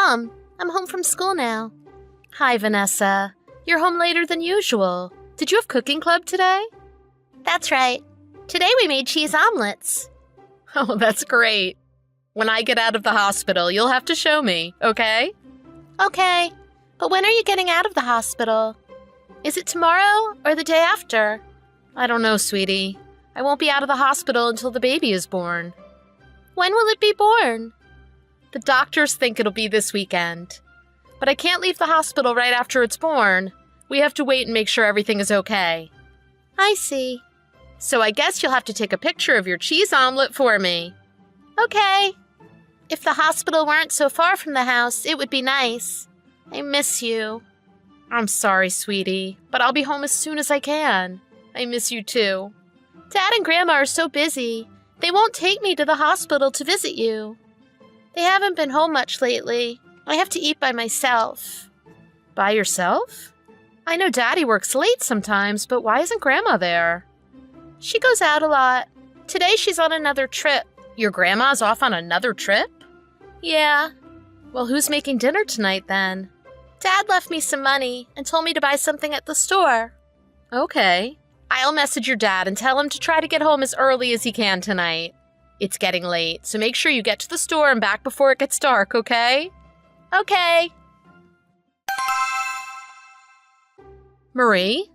Mom, I'm home from school now. Hi, Vanessa. You're home later than usual. Did you have cooking club today? That's right. Today we made cheese omelets. Oh, that's great. When I get out of the hospital, you'll have to show me, okay? Okay. But when are you getting out of the hospital? Is it tomorrow or the day after? I don't know, sweetie. I won't be out of the hospital until the baby is born. When will it be born? The doctors think it'll be this weekend. But I can't leave the hospital right after it's born. We have to wait and make sure everything is okay. I see. So I guess you'll have to take a picture of your cheese omelet for me. Okay. If the hospital weren't so far from the house, it would be nice. I miss you. I'm sorry, sweetie, but I'll be home as soon as I can. I miss you too. Dad and Grandma are so busy. They won't take me to the hospital to visit you. They haven't been home much lately. I have to eat by myself. By yourself? I know Daddy works late sometimes, but why isn't Grandma there? She goes out a lot. Today she's on another trip. Your grandma's off on another trip? Yeah. Well, who's making dinner tonight then? Dad left me some money and told me to buy something at the store. Okay. I'll message your dad and tell him to try to get home as early as he can tonight. It's getting late, so make sure you get to the store and back before it gets dark, okay? Okay. Marie,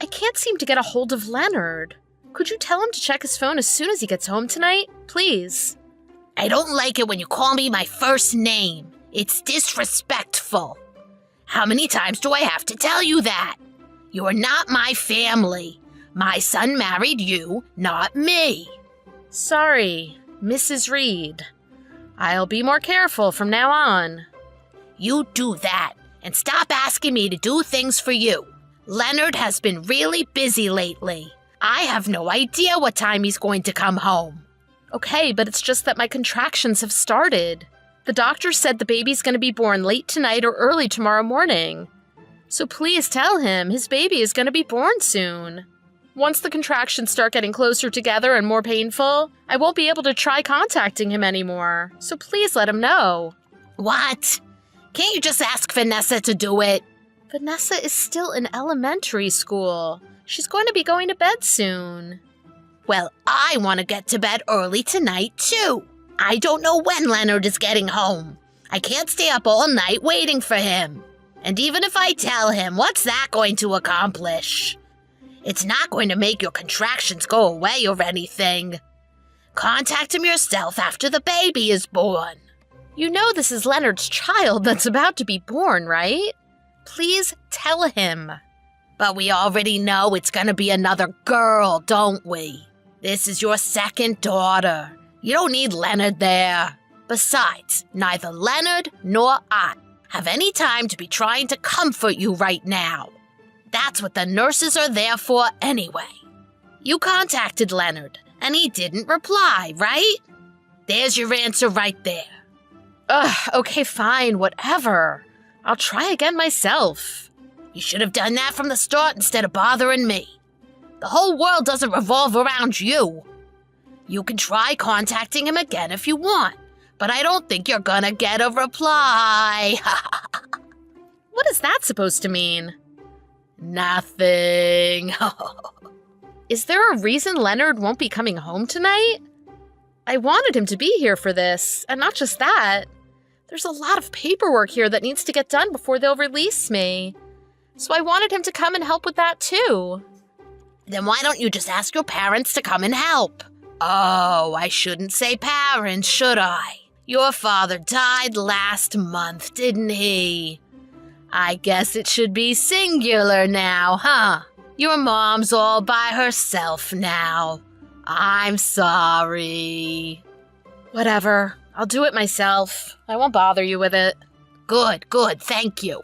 I can't seem to get a hold of Leonard. Could you tell him to check his phone as soon as he gets home tonight? Please. I don't like it when you call me my first name. It's disrespectful. How many times do I have to tell you that? You are not my family. My son married you, not me. Sorry, Mrs. Reed. I'll be more careful from now on. You do that, and stop asking me to do things for you. Leonard has been really busy lately. I have no idea what time he's going to come home. Okay, but it's just that my contractions have started. The doctor said the baby's going to be born late tonight or early tomorrow morning. So please tell him his baby is going to be born soon. Once the contractions start getting closer together and more painful, I won't be able to try contacting him anymore. So please let him know. What? Can't you just ask Vanessa to do it? Vanessa is still in elementary school. She's going to be going to bed soon. Well, I want to get to bed early tonight, too. I don't know when Leonard is getting home. I can't stay up all night waiting for him. And even if I tell him, what's that going to accomplish? It's not going to make your contractions go away or anything. Contact him yourself after the baby is born. You know this is Leonard's child that's about to be born, right? Please tell him. But we already know it's going to be another girl, don't we? This is your second daughter. You don't need Leonard there. Besides, neither Leonard nor I have any time to be trying to comfort you right now. That's what the nurses are there for anyway. You contacted Leonard, and he didn't reply, right? There's your answer right there. Okay, fine, whatever. I'll try again myself. You should have done that from the start instead of bothering me. The whole world doesn't revolve around you. You can try contacting him again if you want, but I don't think you're gonna get a reply. What is that supposed to mean? Nothing. Is there a reason Leonard won't be coming home tonight? I wanted him to be here for this, and not just that. There's a lot of paperwork here that needs to get done before they'll release me. So I wanted him to come and help with that too. Then why don't you just ask your parents to come and help? Oh, I shouldn't say parents, should I? Your father died last month, didn't he? I guess it should be singular now, huh? Your mom's all by herself now. I'm sorry. Whatever. I'll do it myself. I won't bother you with it. Good, thank you.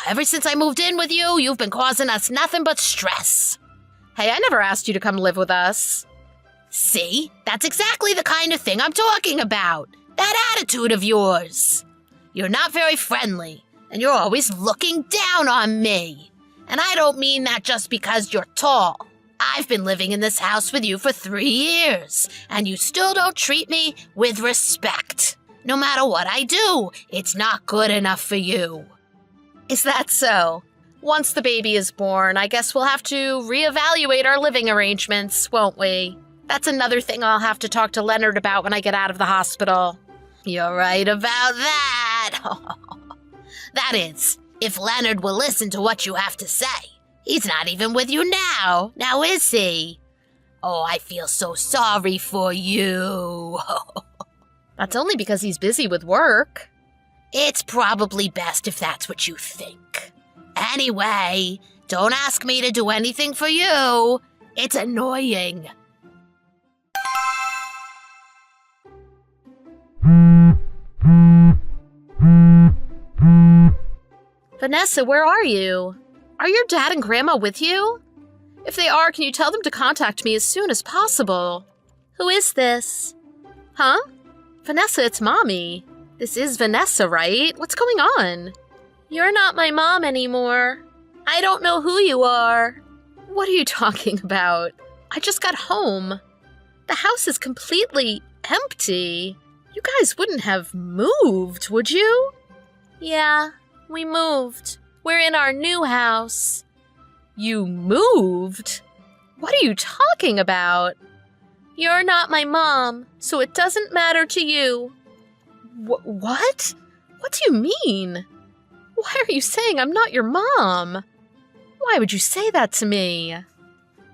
Ever since I moved in with you, you've been causing us nothing but stress. Hey, I never asked you to come live with us. See? That's exactly the kind of thing I'm talking about. That attitude of yours. You're not very friendly, and you're always looking down on me. And I don't mean that just because you're tall. I've been living in this house with you for 3 years, and you still don't treat me with respect. No matter what I do, it's not good enough for you. Is that so? Once the baby is born, I guess we'll have to reevaluate our living arrangements, won't we? That's another thing I'll have to talk to Leonard about when I get out of the hospital. You're right about that. That is, if Leonard will listen to what you have to say. He's not even with you now is he? Oh, I feel so sorry for you. That's only because he's busy with work. It's probably best if that's what you think. Anyway, don't ask me to do anything for you. It's annoying. Vanessa, where are you? Are your dad and grandma with you? If they are, can you tell them to contact me as soon as possible? Who is this? Huh? Vanessa, it's Mommy. This is Vanessa, right? What's going on? You're not my mom anymore. I don't know who you are. What are you talking about? I just got home. The house is completely empty. You guys wouldn't have moved, would you? Yeah, we moved. We're in our new house. You moved? What are you talking about? You're not my mom, so it doesn't matter to you. What? What do you mean? Why are you saying I'm not your mom? Why would you say that to me?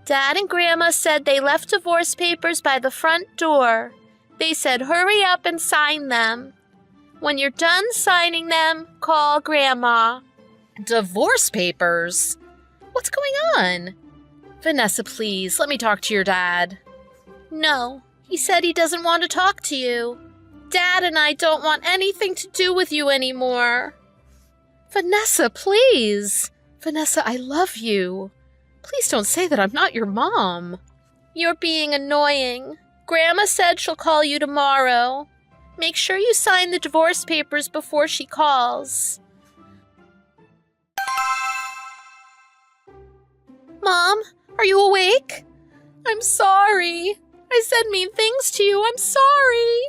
Dad and Grandma said they left divorce papers by the front door. They said hurry up and sign them. When you're done signing them, call Grandma. Divorce papers? What's going on? Vanessa, please, let me talk to your dad. No, he said he doesn't want to talk to you. Dad and I don't want anything to do with you anymore. Vanessa, please. Vanessa, I love you. Please don't say that I'm not your mom. You're being annoying. Grandma said she'll call you tomorrow. Make sure you sign the divorce papers before she calls. Mom, are you awake? I'm sorry. I said mean things to you. I'm sorry.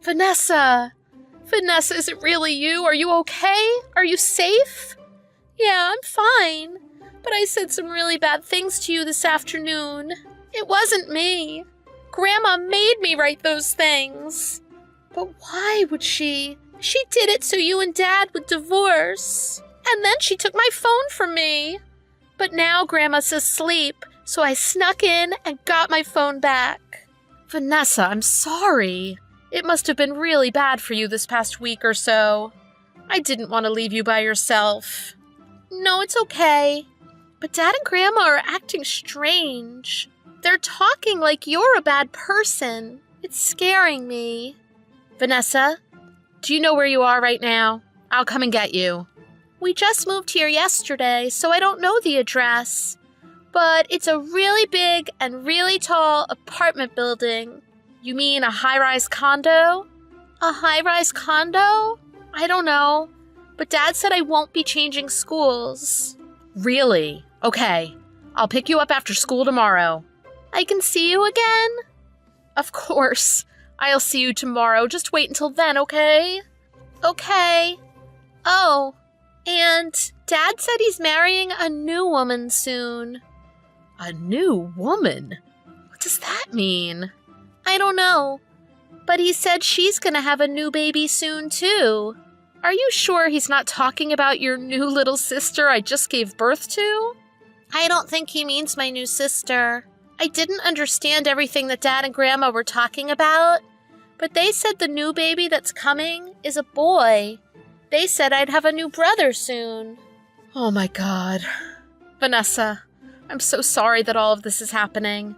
Vanessa, is it really you? Are you okay? Are you safe? Yeah, I'm fine. But I said some really bad things to you this afternoon. It wasn't me. Grandma made me write those things. But why would she? She did it so you and Dad would divorce. And then she took my phone from me. But now Grandma's asleep, so I snuck in and got my phone back. Vanessa, I'm sorry. It must have been really bad for you this past week or so. I didn't want to leave you by yourself. No, it's okay. But Dad and Grandma are acting strange. They're talking like you're a bad person. It's scaring me. Vanessa, do you know where you are right now? I'll come and get you. We just moved here yesterday, so I don't know the address. But it's a really big and really tall apartment building. You mean a high-rise condo? A high-rise condo? I don't know. But Dad said I won't be changing schools. Really? Okay. I'll pick you up after school tomorrow. I can see you again? Of course. I'll see you tomorrow. Just wait until then, okay? Okay. Oh, and Dad said he's marrying a new woman soon. A new woman? What does that mean? I don't know. But he said she's gonna have a new baby soon, too. Are you sure he's not talking about your new little sister I just gave birth to? I don't think he means my new sister. I didn't understand everything that Dad and Grandma were talking about, but they said the new baby that's coming is a boy. They said I'd have a new brother soon. Oh my God. Vanessa, I'm so sorry that all of this is happening.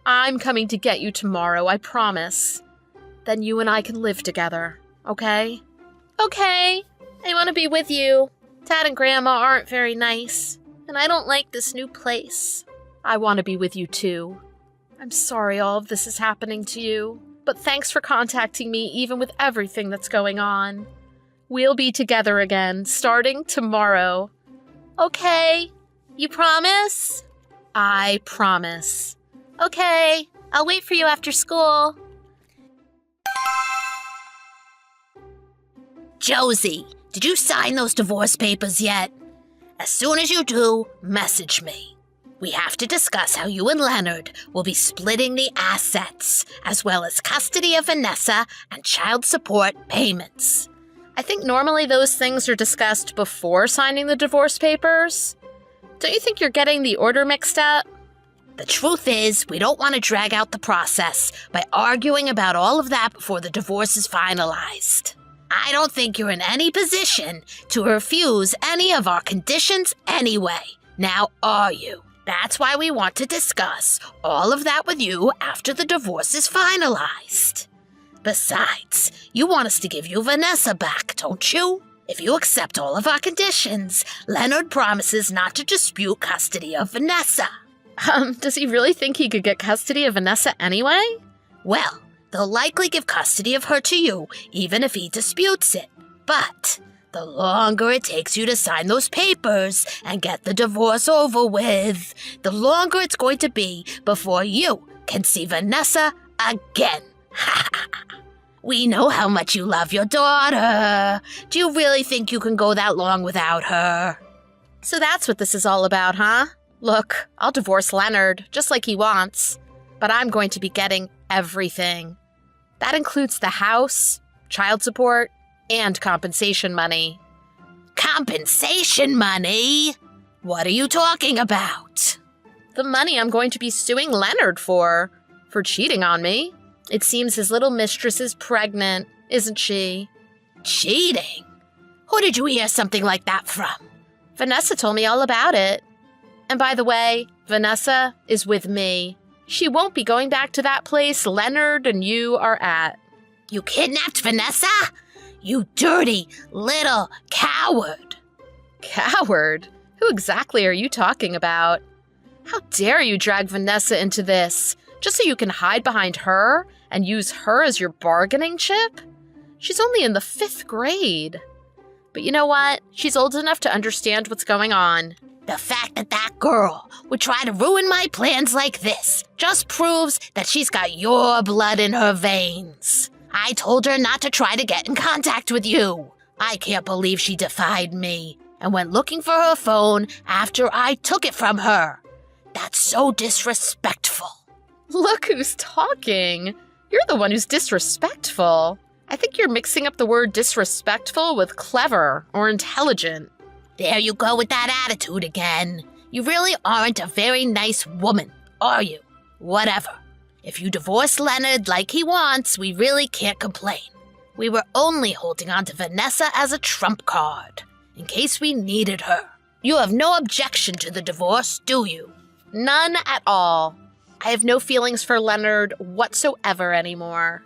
I'm coming to get you tomorrow, I promise. Then you and I can live together, okay? Okay, I want to be with you. Dad and Grandma aren't very nice, and I don't like this new place. I want to be with you too. I'm sorry all of this is happening to you, but thanks for contacting me even with everything that's going on. We'll be together again, starting tomorrow. Okay, you promise? I promise. Okay, I'll wait for you after school. Josie, did you sign those divorce papers yet? As soon as you do, message me. We have to discuss how you and Leonard will be splitting the assets, as well as custody of Vanessa and child support payments. I think normally those things are discussed before signing the divorce papers. Don't you think you're getting the order mixed up? The truth is, we don't want to drag out the process by arguing about all of that before the divorce is finalized. I don't think you're in any position to refuse any of our conditions anyway. Now, are you? That's why we want to discuss all of that with you after the divorce is finalized. Besides, you want us to give you Vanessa back, don't you? If you accept all of our conditions, Leonard promises not to dispute custody of Vanessa. Does he really think he could get custody of Vanessa anyway? Well, they'll likely give custody of her to you, even if he disputes it. But the longer it takes you to sign those papers and get the divorce over with, the longer it's going to be before you can see Vanessa again. We know how much you love your daughter. Do you really think you can go that long without her? So that's what this is all about, huh? Look, I'll divorce Leonard, just like he wants. But I'm going to be getting everything. That includes the house, child support, and compensation money. Compensation money? What are you talking about? The money I'm going to be suing Leonard for cheating on me. It seems his little mistress is pregnant, isn't she? Cheating? Who did you hear something like that from? Vanessa told me all about it. And by the way, Vanessa is with me. She won't be going back to that place Leonard and you are at. You kidnapped Vanessa? You dirty little coward. Coward? Who exactly are you talking about? How dare you drag Vanessa into this, just so you can hide behind her and use her as your bargaining chip? She's only in the 5th grade. But you know what? She's old enough to understand what's going on. The fact that that girl would try to ruin my plans like this just proves that she's got your blood in her veins. I told her not to try to get in contact with you. I can't believe she defied me and went looking for her phone after I took it from her. That's so disrespectful. Look who's talking. You're the one who's disrespectful. I think you're mixing up the word disrespectful with clever or intelligent. There you go with that attitude again. You really aren't a very nice woman, are you? Whatever. If you divorce Leonard like he wants, we really can't complain. We were only holding on to Vanessa as a trump card, in case we needed her. You have no objection to the divorce, do you? None at all. I have no feelings for Leonard whatsoever anymore.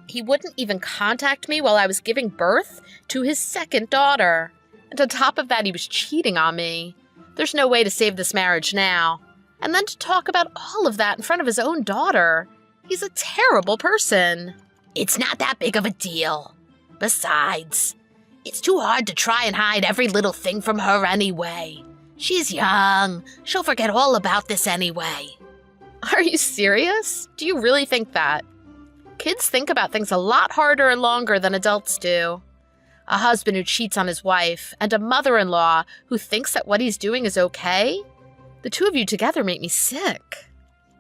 He wouldn't even contact me while I was giving birth to his 2nd daughter. And on top of that, he was cheating on me. There's no way to save this marriage now. And then to talk about all of that in front of his own daughter. He's a terrible person. It's not that big of a deal. Besides, it's too hard to try and hide every little thing from her anyway. She's young. She'll forget all about this anyway. Are you serious? Do you really think that? Kids think about things a lot harder and longer than adults do. A husband who cheats on his wife, and a mother-in-law who thinks that what he's doing is okay? The two of you together make me sick.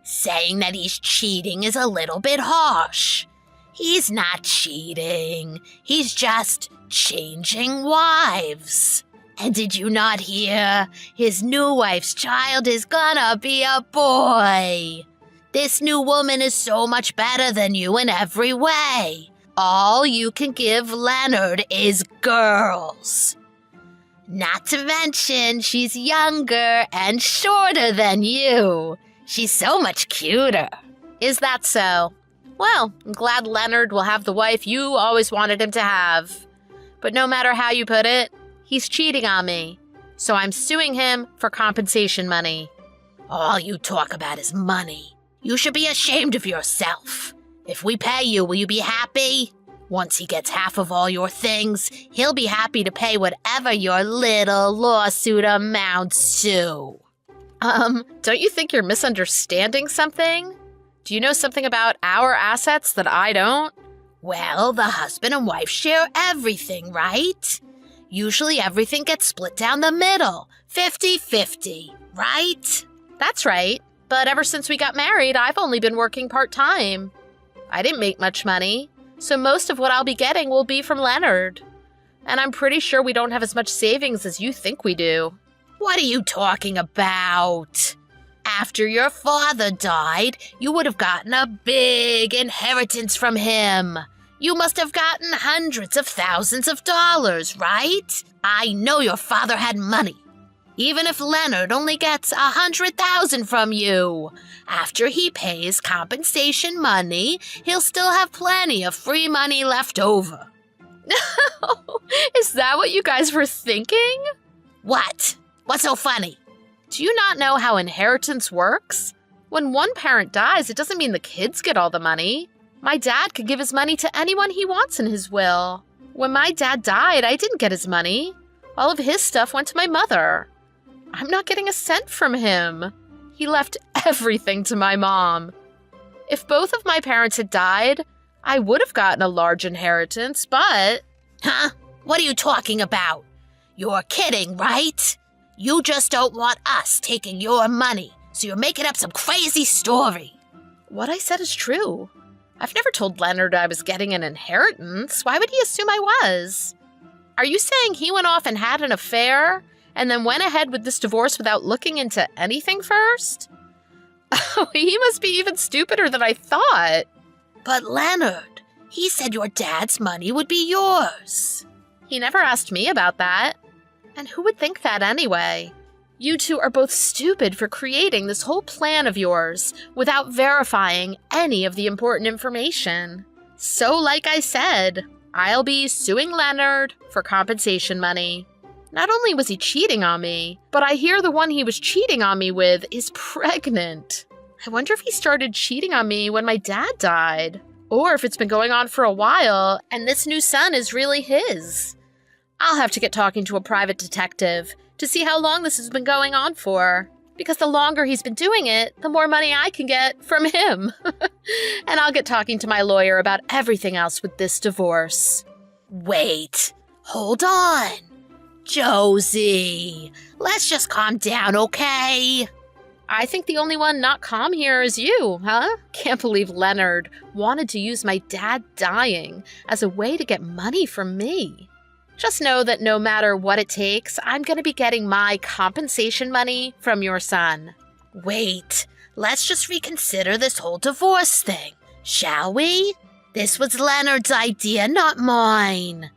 Saying that he's cheating is a little bit harsh. He's not cheating. He's just changing wives. And did you not hear? His new wife's child is gonna be a boy. This new woman is so much better than you in every way. All you can give Leonard is girls. Not to mention, she's younger and shorter than you. She's so much cuter. Is that so? Well, I'm glad Leonard will have the wife you always wanted him to have. But no matter how you put it, he's cheating on me. So I'm suing him for compensation money. All you talk about is money. You should be ashamed of yourself. If we pay you, will you be happy? Once he gets half of all your things, he'll be happy to pay whatever your little lawsuit amounts to. Don't you think you're misunderstanding something? Do you know something about our assets that I don't? Well, the husband and wife share everything, right? Usually everything gets split down the middle, 50-50, right? That's right. But ever since we got married, I've only been working part-time. I didn't make much money, so most of what I'll be getting will be from Leonard. And I'm pretty sure we don't have as much savings as you think we do. What are you talking about? After your father died, you would have gotten a big inheritance from him. You must have gotten hundreds of thousands of dollars, right? I know your father had money. Even if Leonard only gets 100,000 from you, after he pays compensation money, he'll still have plenty of free money left over. Is that what you guys were thinking? What? What's so funny? Do you not know how inheritance works? When one parent dies, it doesn't mean the kids get all the money. My dad could give his money to anyone he wants in his will. When my dad died, I didn't get his money. All of his stuff went to my mother. I'm not getting a cent from him. He left everything to my mom. If both of my parents had died, I would have gotten a large inheritance, but... Huh? What are you talking about? You're kidding, right? You just don't want us taking your money, so you're making up some crazy story. What I said is true. I've never told Leonard I was getting an inheritance. Why would he assume I was? Are you saying he went off and had an affair and then went ahead with this divorce without looking into anything first? Oh, he must be even stupider than I thought. But Leonard, he said your dad's money would be yours. He never asked me about that. And who would think that anyway? You two are both stupid for creating this whole plan of yours without verifying any of the important information. So like I said, I'll be suing Leonard for compensation money. Not only was he cheating on me, but I hear the one he was cheating on me with is pregnant. I wonder if he started cheating on me when my dad died, or if it's been going on for a while and this new son is really his. I'll have to get talking to a private detective to see how long this has been going on for, because the longer he's been doing it, the more money I can get from him. And I'll get talking to my lawyer about everything else with this divorce. Wait, hold on. Josie, let's just calm down, okay? I think the only one not calm here is you, huh? Can't believe Leonard wanted to use my dad dying as a way to get money from me. Just know that no matter what it takes, I'm going to be getting my compensation money from your son. Wait, let's just reconsider this whole divorce thing, shall we? This was Leonard's idea, not mine.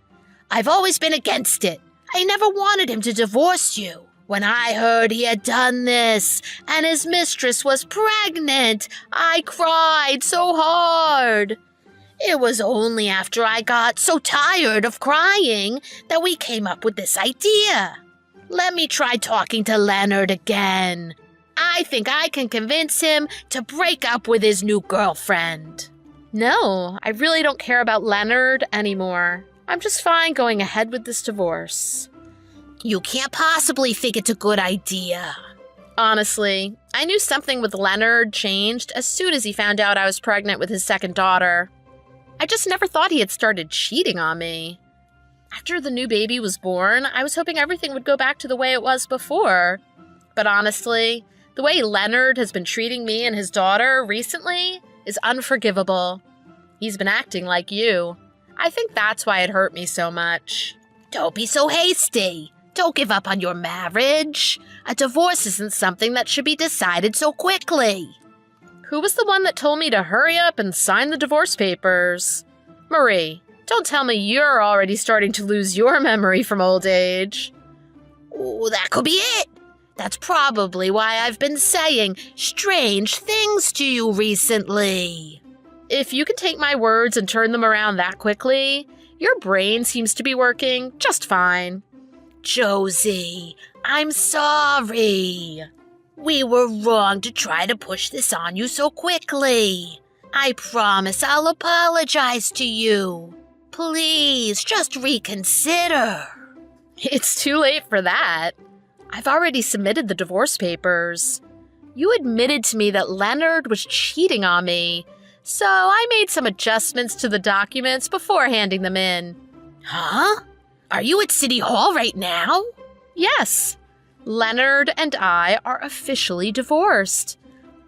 I've always been against it. I never wanted him to divorce you. When I heard he had done this and his mistress was pregnant, I cried so hard. It was only after I got so tired of crying that we came up with this idea. Let me try talking to Leonard again. I think I can convince him to break up with his new girlfriend. No, I really don't care about Leonard anymore. I'm just fine going ahead with this divorce. You can't possibly think it's a good idea. Honestly, I knew something with Leonard changed as soon as he found out I was pregnant with his second daughter. I just never thought he had started cheating on me. After the new baby was born, I was hoping everything would go back to the way it was before. But honestly, the way Leonard has been treating me and his daughter recently is unforgivable. He's been acting like you. I think that's why it hurt me so much. Don't be so hasty. Don't give up on your marriage. A divorce isn't something that should be decided so quickly. Who was the one that told me to hurry up and sign the divorce papers? Marie, don't tell me you're already starting to lose your memory from old age. Oh, that could be it. That's probably why I've been saying strange things to you recently. If you can take my words and turn them around that quickly, your brain seems to be working just fine. Josie, I'm sorry. We were wrong to try to push this on you so quickly. I promise I'll apologize to you. Please, just reconsider. It's too late for that. I've already submitted the divorce papers. You admitted to me that Leonard was cheating on me, so I made some adjustments to the documents before handing them in. Huh? Are you at City Hall right now? Yes, Leonard and I are officially divorced.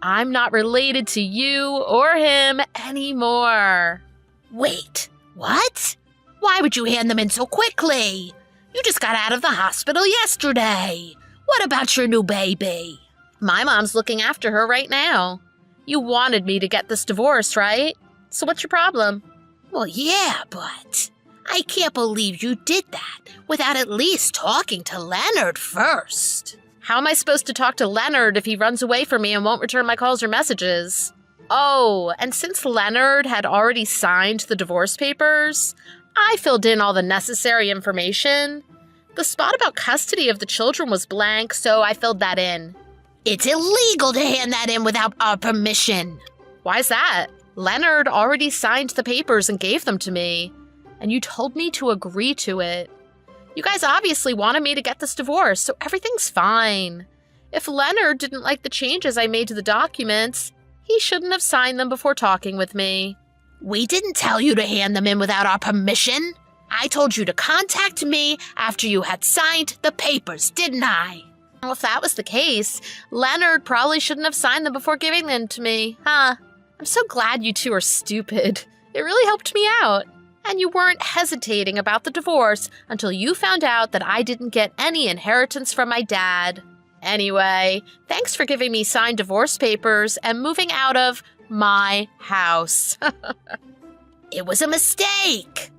I'm not related to you or him anymore. Wait, what? Why would you hand them in so quickly? You just got out of the hospital yesterday. What about your new baby? My mom's looking after her right now. You wanted me to get this divorce, right? So what's your problem? Well, yeah, but I can't believe you did that without at least talking to Leonard first. How am I supposed to talk to Leonard if he runs away from me and won't return my calls or messages? Oh, and since Leonard had already signed the divorce papers, I filled in all the necessary information. The spot about custody of the children was blank, so I filled that in. It's illegal to hand that in without our permission. Why's that? Leonard already signed the papers and gave them to me, and you told me to agree to it. You guys obviously wanted me to get this divorce, so everything's fine. If Leonard didn't like the changes I made to the documents, he shouldn't have signed them before talking with me. We didn't tell you to hand them in without our permission. I told you to contact me after you had signed the papers, didn't I? Well, if that was the case, Leonard probably shouldn't have signed them before giving them to me, huh? I'm so glad you two are stupid. It really helped me out. And you weren't hesitating about the divorce until you found out that I didn't get any inheritance from my dad. Anyway, thanks for giving me signed divorce papers and moving out of my house. It was a mistake.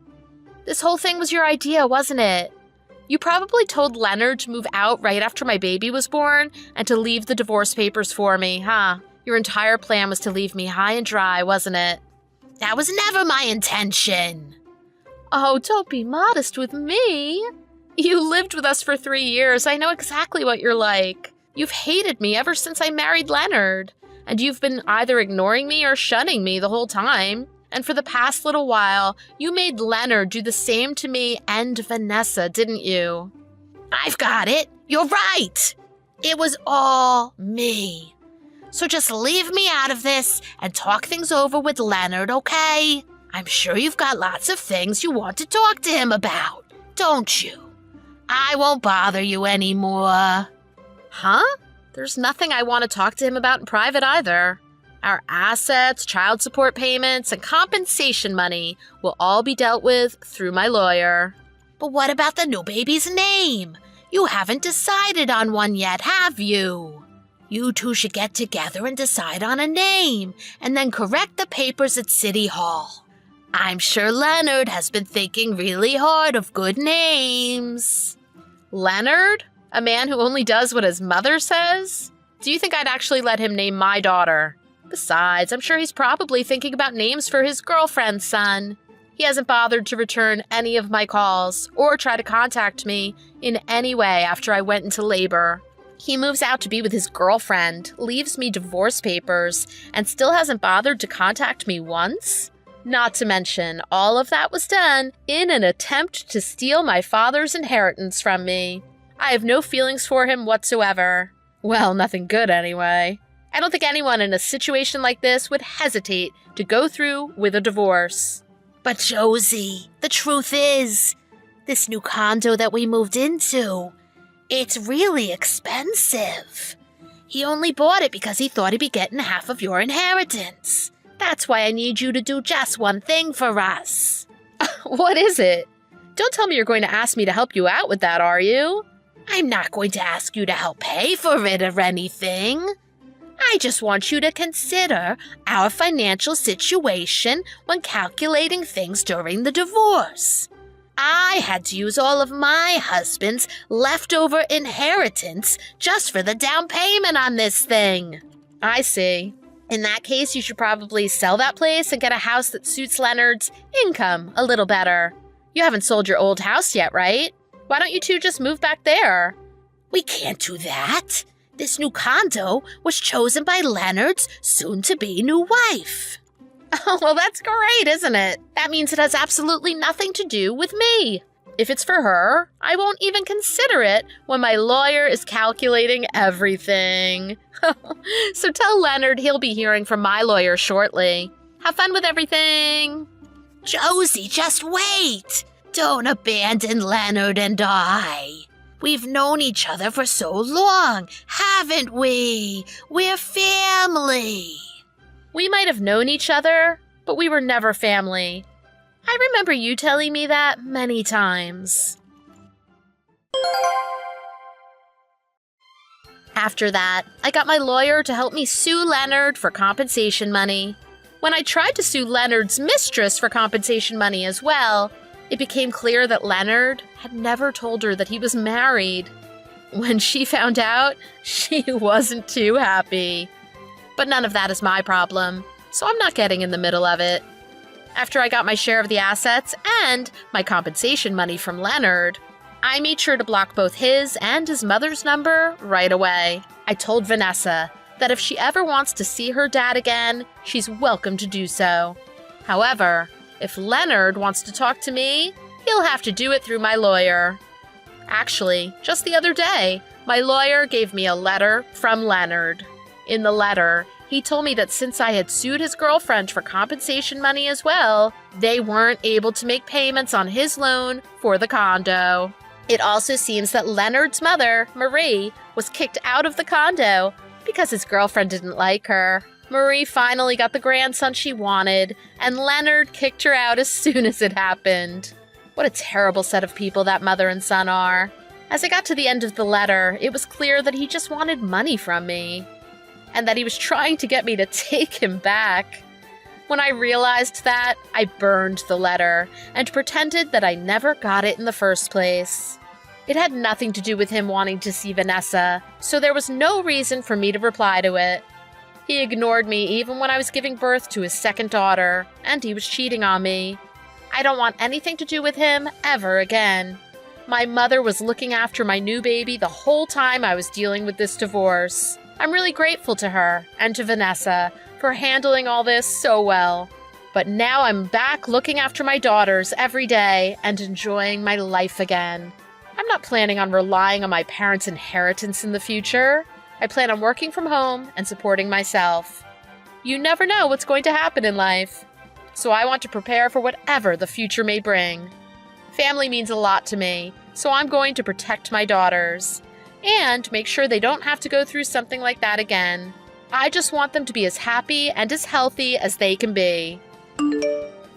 This whole thing was your idea, wasn't it? You probably told Leonard to move out right after my baby was born and to leave the divorce papers for me, huh? Your entire plan was to leave me high and dry, wasn't it? That was never my intention. Oh, don't be modest with me. You lived with us for 3 years. I know exactly what you're like. You've hated me ever since I married Leonard. And you've been either ignoring me or shunning me the whole time. And for the past little while, you made Leonard do the same to me and Vanessa, didn't you? I've got it. You're right. It was all me. So just leave me out of this and talk things over with Leonard, okay? I'm sure you've got lots of things you want to talk to him about, don't you? I won't bother you anymore. Huh? There's nothing I want to talk to him about in private either. Our assets, child support payments, and compensation money will all be dealt with through my lawyer. But what about the new baby's name? You haven't decided on one yet, have you? You two should get together and decide on a name, and then correct the papers at City Hall. I'm sure Leonard has been thinking really hard of good names. Leonard? A man who only does what his mother says? Do you think I'd actually let him name my daughter? Besides, I'm sure he's probably thinking about names for his girlfriend's son. He hasn't bothered to return any of my calls or try to contact me in any way after I went into labor. He moves out to be with his girlfriend, leaves me divorce papers, and still hasn't bothered to contact me once? Not to mention, all of that was done in an attempt to steal my father's inheritance from me. I have no feelings for him whatsoever. Well, nothing good anyway. I don't think anyone in a situation like this would hesitate to go through with a divorce. But Josie, the truth is, this new condo that we moved into, it's really expensive. He only bought it because he thought he'd be getting half of your inheritance. That's why I need you to do just one thing for us. What is it? Don't tell me you're going to ask me to help you out with that, are you? I'm not going to ask you to help pay for it or anything. I just want you to consider our financial situation when calculating things during the divorce. I had to use all of my husband's leftover inheritance just for the down payment on this thing. I see. In that case, you should probably sell that place and get a house that suits Leonard's income a little better. You haven't sold your old house yet, right? Why don't you two just move back there? We can't do that. This new condo was chosen by Leonard's soon-to-be new wife. Oh, well, that's great, isn't it? That means it has absolutely nothing to do with me. If it's for her, I won't even consider it when my lawyer is calculating everything. So tell Leonard he'll be hearing from my lawyer shortly. Have fun with everything. Josie, just wait! Don't abandon Leonard and I. We've known each other for so long, haven't we? We're family. We might have known each other, but we were never family. I remember you telling me that many times. After that, I got my lawyer to help me sue Leonard for compensation money. When I tried to sue Leonard's mistress for compensation money as well, it became clear that Leonard had never told her that he was married. When she found out, she wasn't too happy. But none of that is my problem, so I'm not getting in the middle of it. After I got my share of the assets and my compensation money from Leonard, I made sure to block both his and his mother's number right away. I told Vanessa that if she ever wants to see her dad again, she's welcome to do so. However, if Leonard wants to talk to me, he'll have to do it through my lawyer. Actually, just the other day, my lawyer gave me a letter from Leonard. In the letter, he told me that since I had sued his girlfriend for compensation money as well, they weren't able to make payments on his loan for the condo. It also seems that Leonard's mother, Marie, was kicked out of the condo because his girlfriend didn't like her. Marie finally got the grandson she wanted, and Leonard kicked her out as soon as it happened. What a terrible set of people that mother and son are. As I got to the end of the letter, it was clear that he just wanted money from me, and that he was trying to get me to take him back. When I realized that, I burned the letter and pretended that I never got it in the first place. It had nothing to do with him wanting to see Vanessa, so there was no reason for me to reply to it. He ignored me even when I was giving birth to his second daughter, and he was cheating on me. I don't want anything to do with him ever again. My mother was looking after my new baby the whole time I was dealing with this divorce. I'm really grateful to her and to Vanessa for handling all this so well. But now I'm back looking after my daughters every day and enjoying my life again. I'm not planning on relying on my parents' inheritance in the future. I plan on working from home and supporting myself. You never know what's going to happen in life, so I want to prepare for whatever the future may bring. Family means a lot to me, so I'm going to protect my daughters and make sure they don't have to go through something like that again. I just want them to be as happy and as healthy as they can be.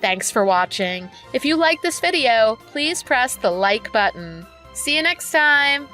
Thanks for watching. If you like this video, please press the like button. See you next time!